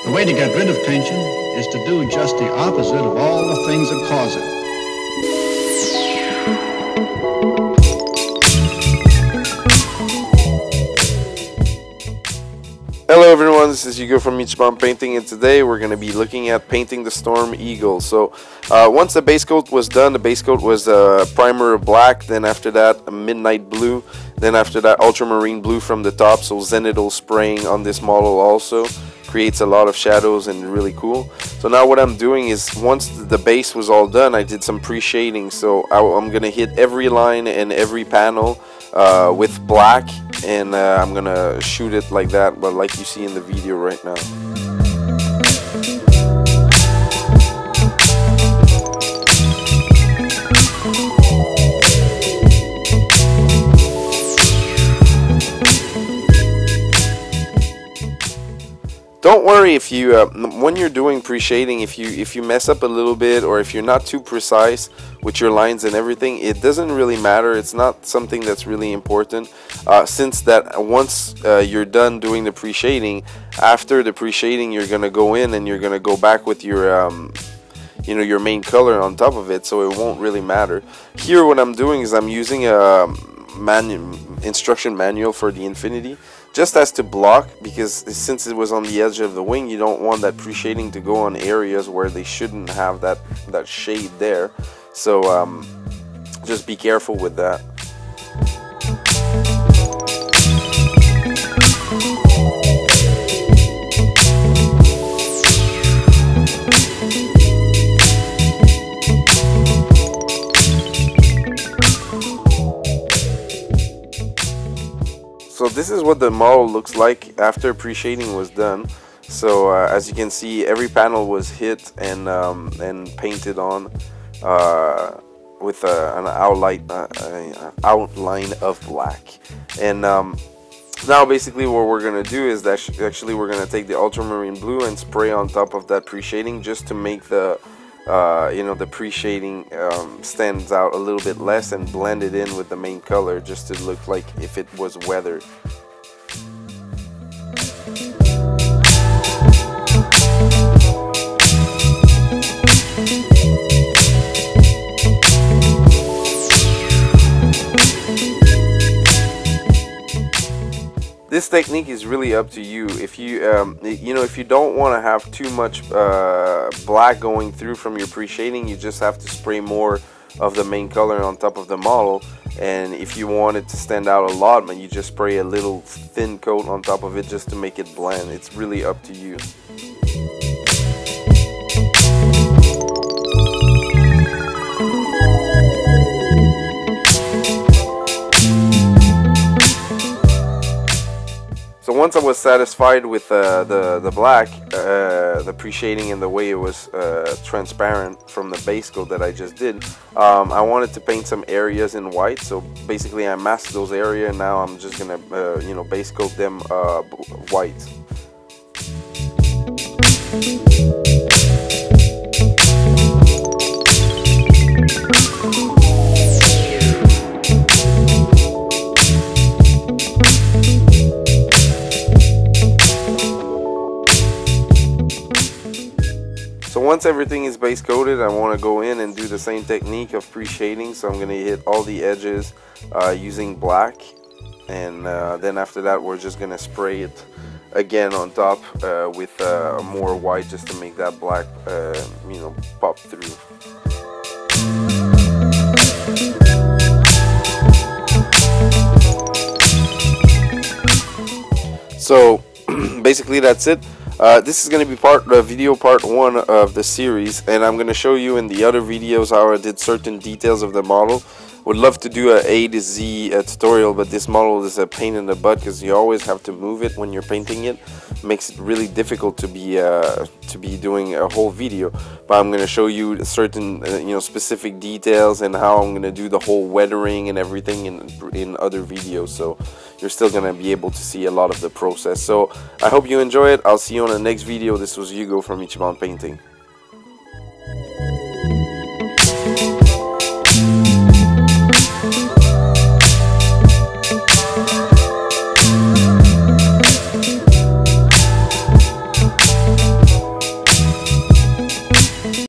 The way to get rid of tension is to do just the opposite of all the things that cause it. Hello everyone, this is Hugo from Ichiban Painting, and today we're going to be looking at painting the StormEagle. So once the base coat was done, the base coat was primer black, then after that a midnight blue, then after that ultramarine blue from the top, so zenithal spraying on this model also creates a lot of shadows and really cool. So now what I'm doing is, once the base was all done, I did some pre-shading. So I'm going to hit every line and every panel with black, and I'm gonna shoot it like that, but like you see in the video right now. Don't worry if you when you're doing pre-shading, if you mess up a little bit, or if you're not too precise with your lines and everything, it doesn't really matter. It's not something that's really important, since that once you're done doing the pre-shading, after the pre-shading you're gonna go in and you're gonna go back with your you know, your main color on top of it, so it won't really matter. Here what I'm doing is I'm using a instruction manual for the Infinity, just as to block, because since it was on the edge of the wing, you don't want that pre-shading to go on areas where they shouldn't have that shade there. So just be careful with that. So this is what the model looks like after pre-shading was done. So as you can see, every panel was hit and painted on with an outline of black. And now basically what we're gonna do is that actually we're gonna take the ultramarine blue and spray on top of that pre-shading, just to make the you know, the pre-shading stands out a little bit less, and blend it in with the main color, just to look like if it was weathered. This technique is really up to you. If you you know, if you don't want to have too much black going through from your pre-shading, you just have to spray more of the main color on top of the model. And if you want it to stand out a lot, man, you just spray a little thin coat on top of it just to make it blend. It's really up to you. So once I was satisfied with the black, the pre-shading, and the way it was transparent from the base coat that I just did, I wanted to paint some areas in white. So basically I masked those areas, and now I'm just gonna you know, base coat them white. So once everything is base coated, I want to go in and do the same technique of pre-shading. So I'm going to hit all the edges using black, and then after that we're just going to spray it again on top with more white, just to make that black you know, pop through. So basically that's it. This is going to be video part 1 of the series, and I'm going to show you in the other videos how I did certain details of the model. Would love to do A to Z tutorial, but this model is a pain in the butt, because you always have to move it when you're painting it. Makes it really difficult to be doing a whole video. But I'm going to show you certain you know, specific details, and how I'm going to do the whole weathering and everything in other videos. So you're still going to be able to see a lot of the process. So I hope you enjoy it. I'll see you on the next video. This was Hugo from Ichiban Painting.